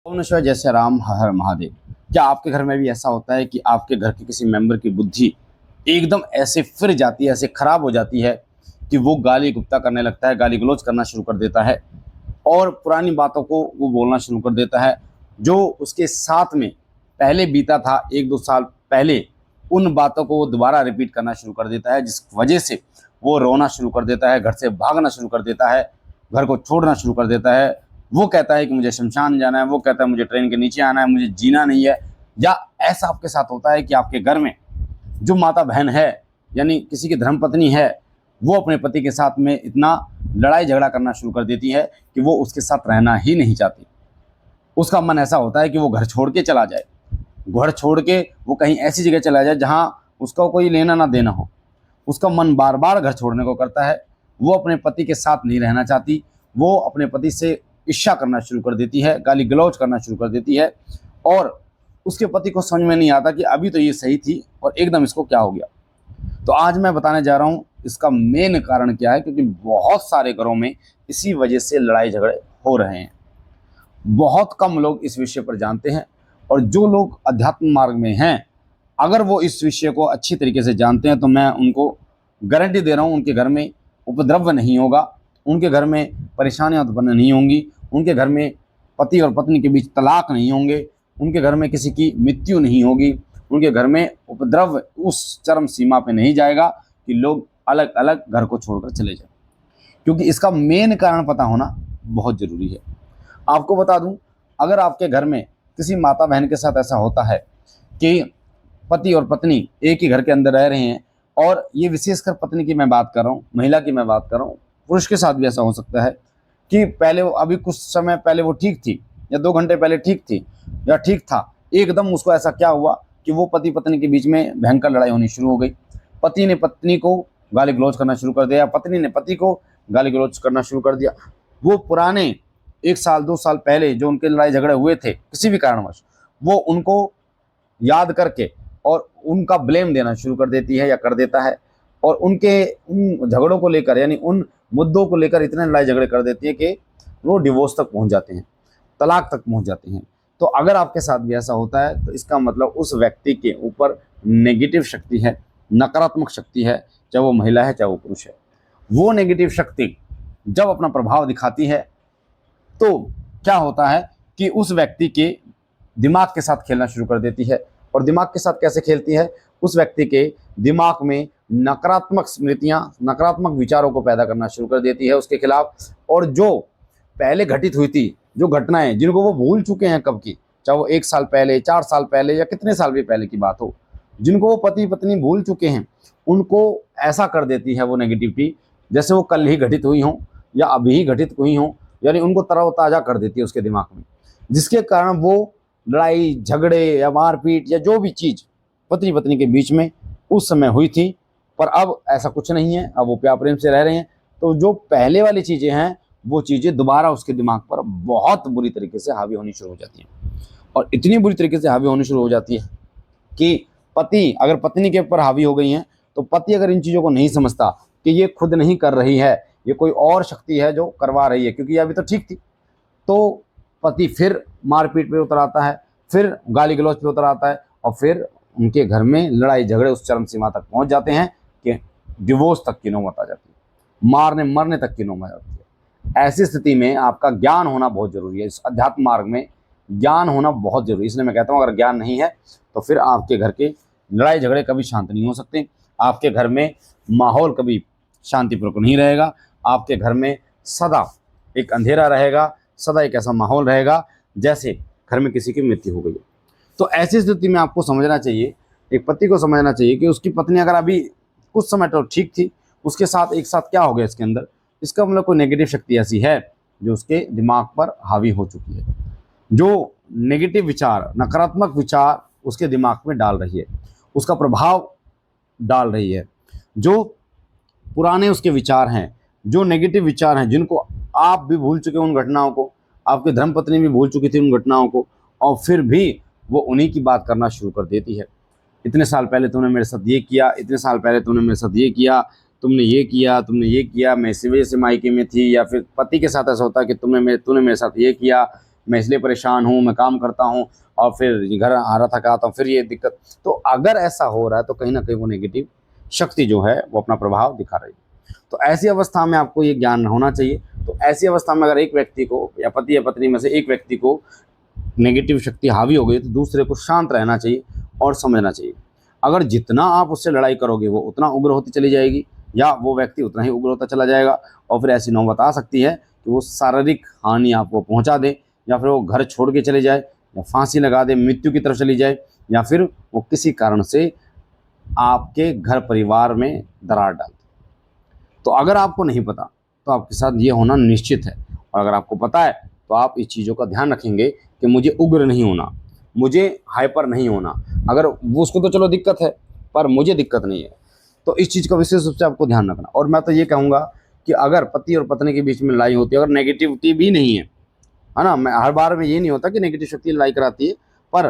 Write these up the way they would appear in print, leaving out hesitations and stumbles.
ओम नमः शिवाय। जय श्री राम, हर हर महादेव। क्या आपके घर में भी ऐसा होता है कि आपके घर के किसी मेंबर की बुद्धि एकदम ऐसे फिर जाती है, ऐसे खराब हो जाती है कि वो गाली गुप्ता करने लगता है, गाली गलौज करना शुरू कर देता है और पुरानी बातों को वो बोलना शुरू कर देता है जो उसके साथ में पहले बीता था 1-2 साल पहले। उन बातों को वो दोबारा रिपीट करना शुरू कर देता है, जिस वजह से वो रोना शुरू कर देता है, घर से भागना शुरू कर देता है, घर को छोड़ना शुरू कर देता है। वो कहता है कि मुझे शमशान जाना है, वो कहता है मुझे ट्रेन के नीचे आना है, मुझे जीना नहीं है। या ऐसा आपके साथ होता है कि आपके घर में जो माता बहन है, यानी किसी की धर्मपत्नी है, वो अपने पति के साथ में इतना लड़ाई झगड़ा करना शुरू कर देती है कि वो उसके साथ रहना ही नहीं चाहती। उसका मन ऐसा होता है कि वो घर छोड़ के चला जाए, घर छोड़ के वो कहीं ऐसी जगह चला जाए जहाँ उसका कोई लेना ना देना हो। उसका मन बार बार घर छोड़ने को करता है। वो अपने पति के साथ नहीं रहना चाहती। वो अपने पति से ईर्ष्या करना शुरू कर देती है, गाली गलौज करना शुरू कर देती है और उसके पति को समझ में नहीं आता कि अभी तो ये सही थी और एकदम इसको क्या हो गया। तो आज मैं बताने जा रहा हूँ इसका मेन कारण क्या है, क्योंकि बहुत सारे घरों में इसी वजह से लड़ाई झगड़े हो रहे हैं। बहुत कम लोग इस विषय पर जानते हैं और जो लोग अध्यात्म मार्ग में हैं, अगर वो इस विषय को अच्छी तरीके से जानते हैं तो मैं उनको गारंटी दे रहा हूँ उनके घर में उपद्रव नहीं होगा, उनके घर में परेशानियाँ उत्पन्न नहीं होंगी, उनके घर में पति और पत्नी के बीच तलाक नहीं होंगे, उनके घर में किसी की मृत्यु नहीं होगी, उनके घर में उपद्रव उस चरम सीमा पे नहीं जाएगा कि लोग अलग अलग घर को छोड़कर चले जाएं। क्योंकि इसका मेन कारण पता होना बहुत ज़रूरी है। आपको बता दूं, अगर आपके घर में किसी माता बहन के साथ ऐसा होता है कि पति और पत्नी एक ही घर के अंदर रह रहे हैं, और ये विशेषकर पत्नी की मैं बात कर रहा हूँ, महिला की मैं बात कर रहा हूँ, पुरुष के साथ भी ऐसा हो सकता है कि पहले वो अभी कुछ समय पहले वो ठीक थी या 2 घंटे पहले ठीक थी या ठीक था, एकदम उसको ऐसा क्या हुआ कि वो पति पत्नी के बीच में भयंकर लड़ाई होनी शुरू हो गई। पति ने पत्नी को गाली गलौज करना शुरू कर दिया, पत्नी ने पति को गाली गलौज करना शुरू कर दिया। वो पुराने 1 साल 2 साल पहले जो उनके लड़ाई झगड़े हुए थे किसी भी कारणवश, वो उनको याद करके और उनका ब्लेम देना शुरू कर देती है या कर देता है, और उनके उन झगड़ों को लेकर, यानी उन मुद्दों को लेकर इतने लड़ाई झगड़े कर देती है कि वो डिवोर्स तक पहुंच जाते हैं, तलाक तक पहुंच जाते हैं। तो अगर आपके साथ भी ऐसा होता है तो इसका मतलब उस व्यक्ति के ऊपर नेगेटिव शक्ति है, नकारात्मक शक्ति है, चाहे वो महिला है चाहे वो पुरुष है। वो नेगेटिव शक्ति जब अपना प्रभाव दिखाती है तो क्या होता है कि उस व्यक्ति के दिमाग के साथ खेलना शुरू कर देती है। और दिमाग के साथ कैसे खेलती है? उस व्यक्ति के दिमाग में नकारात्मक स्मृतियां, नकारात्मक विचारों को पैदा करना शुरू कर देती है उसके खिलाफ। और जो पहले घटित हुई थी, जो घटनाएं जिनको वो भूल चुके हैं कब की, चाहे वो 1 साल पहले, 4 साल पहले या कितने साल भी पहले की बात हो, जिनको वो पति पत्नी भूल चुके हैं, उनको ऐसा कर देती है वो नेगेटिविटी जैसे वो कल ही घटित हुई हों या अभी ही घटित हुई हों, यानी उनको तरोताज़ा कर देती है उसके दिमाग में, जिसके कारण वो लड़ाई झगड़े या मारपीट या जो भी चीज़ पति पत्नी के बीच में उस समय हुई थी, पर अब ऐसा कुछ नहीं है, अब वो प्यार प्रेम से रह रहे हैं। तो जो पहले वाली चीज़ें हैं वो चीज़ें दोबारा उसके दिमाग पर बहुत बुरी तरीके से हावी होनी शुरू हो जाती हैं, और इतनी बुरी तरीके से हावी होनी शुरू हो जाती है कि पति अगर पत्नी के ऊपर हावी हो गई हैं, तो पति अगर इन चीज़ों को नहीं समझता कि ये खुद नहीं कर रही है, ये कोई और शक्ति है जो करवा रही है, क्योंकि ये अभी तो ठीक थी, तो पति फिर मारपीट पे उतर आता है, फिर गाली गलौज पे उतर आता है, और फिर उनके घर में लड़ाई झगड़े उस चरम सीमा तक पहुंच जाते हैं कि डिवोर्स तक की नौबत आ जाती है, मारने मरने तक की नौबत आ जाती है। ऐसी स्थिति में आपका ज्ञान होना बहुत ज़रूरी है। इस अध्यात्म मार्ग में ज्ञान होना बहुत ज़रूरी है। इसलिए मैं कहता हूँ अगर ज्ञान नहीं है तो फिर आपके घर के लड़ाई झगड़े कभी शांत नहीं हो सकते, आपके घर में माहौल कभी शांतिपूर्वक नहीं रहेगा, आपके घर में सदा एक अंधेरा रहेगा, सदा एक ऐसा माहौल रहेगा जैसे घर में किसी की मृत्यु हो गई है। तो ऐसी स्थिति में आपको समझना चाहिए, एक पति को समझना चाहिए कि उसकी पत्नी अगर अभी कुछ समय तो ठीक थी, उसके साथ एक साथ क्या हो गया इसके अंदर, इसका मतलब कोई नेगेटिव शक्ति ऐसी है जो उसके दिमाग पर हावी हो चुकी है, जो नेगेटिव विचार, नकारात्मक विचार उसके दिमाग में डाल रही है, उसका प्रभाव डाल रही है। जो पुराने उसके विचार हैं, जो नेगेटिव विचार हैं, जिनको आप भी भूल चुके उन घटनाओं को, आपकी धर्मपत्नी भी भूल चुकी थी उन घटनाओं को, और फिर भी वो उन्हीं की बात करना शुरू कर देती है। इतने साल पहले तूने मेरे साथ ये किया, इतने साल पहले तूने मेरे साथ ये किया, तुमने ये किया, तुमने ये किया, मैं इसी वजह से मायके में थी। या फिर पति के साथ ऐसा होता है कि तूने मेरे साथ ये किया, मैं इसलिए परेशान हूँ, मैं काम करता हूँ और फिर घर आ रहा थका आता हूँ, फिर ये दिक्कत। तो अगर ऐसा हो रहा है तो कहीं न कहीं वो नेगेटिव शक्ति जो है वो अपना प्रभाव दिखा रही है। तो ऐसी अवस्था में आपको ये ज्ञान होना चाहिए। तो ऐसी अवस्था में अगर एक व्यक्ति को या पति या पत्नी में से एक व्यक्ति को नेगेटिव शक्ति हावी हो गई तो दूसरे को शांत रहना चाहिए और समझना चाहिए। अगर जितना आप उससे लड़ाई करोगे वो उतना उग्र होती चली जाएगी या वो व्यक्ति उतना ही उग्र होता चला जाएगा और फिर ऐसी नौबत आ सकती है कि वो शारीरिक हानि आपको पहुंचा दे या फिर वो घर छोड़ के चले जाए या फांसी लगा दे, मृत्यु की तरफ चली जाए या फिर वो किसी कारण से आपके घर परिवार में दरार डाल दे। तो अगर आपको नहीं पता तो आपके साथ ये होना निश्चित है, और अगर आपको पता है तो आप इस चीज़ों का ध्यान रखेंगे कि मुझे उग्र नहीं होना, मुझे हाइपर नहीं होना। अगर वो उसको तो चलो दिक्कत है पर मुझे दिक्कत नहीं है, तो इस चीज़ का विशेष रूप से आपको ध्यान रखना। और मैं तो ये कहूँगा कि अगर पति और पत्नी के बीच में लड़ाई होती है, अगर नेगेटिविटी भी नहीं है ना, मैं हर बार में ये नहीं होता कि नेगेटिव शक्ति लड़ाई कराती है, पर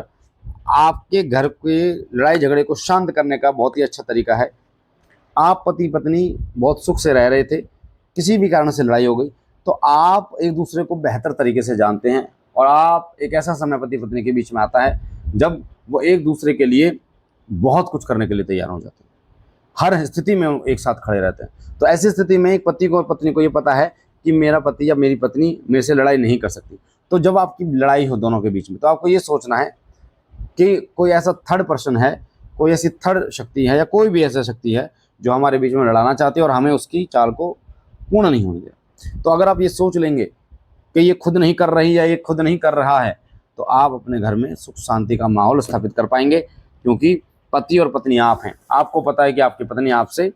आपके घर के लड़ाई झगड़े को शांत करने का बहुत ही अच्छा तरीका है। आप पति पत्नी बहुत सुख से रह रहे थे, किसी भी कारण से लड़ाई हो गई, तो आप एक दूसरे को बेहतर तरीके से जानते हैं और आप एक ऐसा समय पति पत्नी के बीच में आता है जब वो एक दूसरे के लिए बहुत कुछ करने के लिए तैयार हो जाते हैं, हर स्थिति में वो एक साथ खड़े रहते हैं। तो ऐसी स्थिति में एक पति को और पत्नी को ये पता है कि मेरा पति या मेरी पत्नी मेरे से लड़ाई नहीं कर सकती। तो जब आपकी लड़ाई हो दोनों के बीच में तो आपको ये सोचना है कि कोई ऐसा थर्ड पर्सन है, कोई ऐसी थर्ड शक्ति है या कोई भी ऐसा शक्ति है जो हमारे बीच में लड़ाना चाहती है और हमें उसकी चाल को पूर्ण नहीं होने देना। तो अगर आप ये सोच लेंगे कि ये खुद नहीं कर रही या ये खुद नहीं कर रहा है, तो आप अपने घर में सुख शांति का माहौल स्थापित कर पाएंगे, क्योंकि पति और पत्नी आप हैं। आपको पता है कि आपकी पत्नी आपसे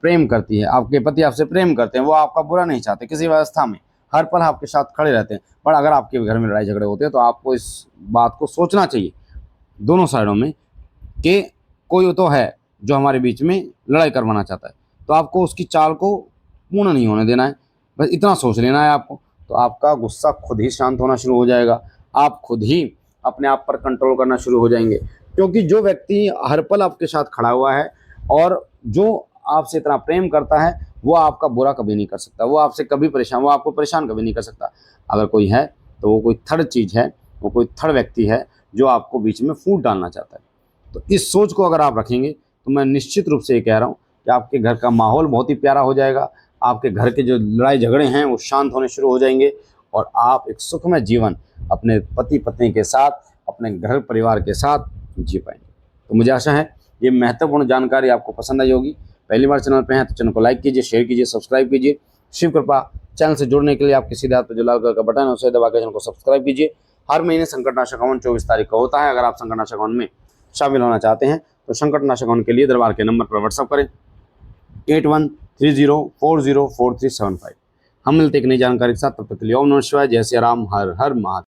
प्रेम करती है, आपके पति आपसे प्रेम करते हैं, वो आपका बुरा नहीं चाहते किसी व्यवस्था में, हर पल आपके साथ खड़े रहते हैं। पर अगर आपके घर में लड़ाई झगड़े होते हैं तो आपको इस बात को सोचना चाहिए दोनों साइडों में कि कोई तो है जो हमारे बीच में लड़ाई करवाना चाहता है, तो आपको उसकी चाल को पूर्ण नहीं होने देना है, बस इतना सोच लेना है आपको। तो आपका गुस्सा खुद ही शांत होना शुरू हो जाएगा, आप खुद ही अपने आप पर कंट्रोल करना शुरू हो जाएंगे। क्योंकि जो व्यक्ति हर पल आपके साथ खड़ा हुआ है और जो आपसे इतना प्रेम करता है वो आपका बुरा कभी नहीं कर सकता, वो आपसे कभी परेशान, वो आपको परेशान कभी नहीं कर सकता। अगर कोई है तो वो कोई थर्ड चीज़ है, वो कोई थर्ड व्यक्ति है जो आपको बीच में फूट डालना चाहता है। तो इस सोच को अगर आप रखेंगे तो मैं निश्चित रूप से ये कह रहा हूँ कि आपके घर का माहौल बहुत ही प्यारा हो जाएगा, आपके घर के जो लड़ाई झगड़े हैं वो शांत होने शुरू हो जाएंगे और आप एक सुखमय जीवन अपने पति पत्नी के साथ, अपने घर परिवार के साथ जी पाएंगे। तो मुझे आशा है ये महत्वपूर्ण जानकारी आपको पसंद आई होगी। पहली बार चैनल पे हैं तो चैनल को लाइक कीजिए, शेयर कीजिए, सब्सक्राइब कीजिए। शिव कृपा चैनल से जुड़ने के लिए आपके सीधे हाथ पर जो लाल कलर का बटन है उसे दबा के चैनल को सब्सक्राइब कीजिए। हर महीने संकटनाशक हवन 24 तारीख को होता है। अगर आप संकटनाशक हवन में शामिल होना चाहते हैं तो संकटनाशक हवन के लिए दरबार के नंबर पर व्हाट्सअप करें 8130404375। हम मिलते एक नई जानकारी के साथ, तब तक के लिए ओम नमः शिवाय, जय सिया राम, हर हर महादेव।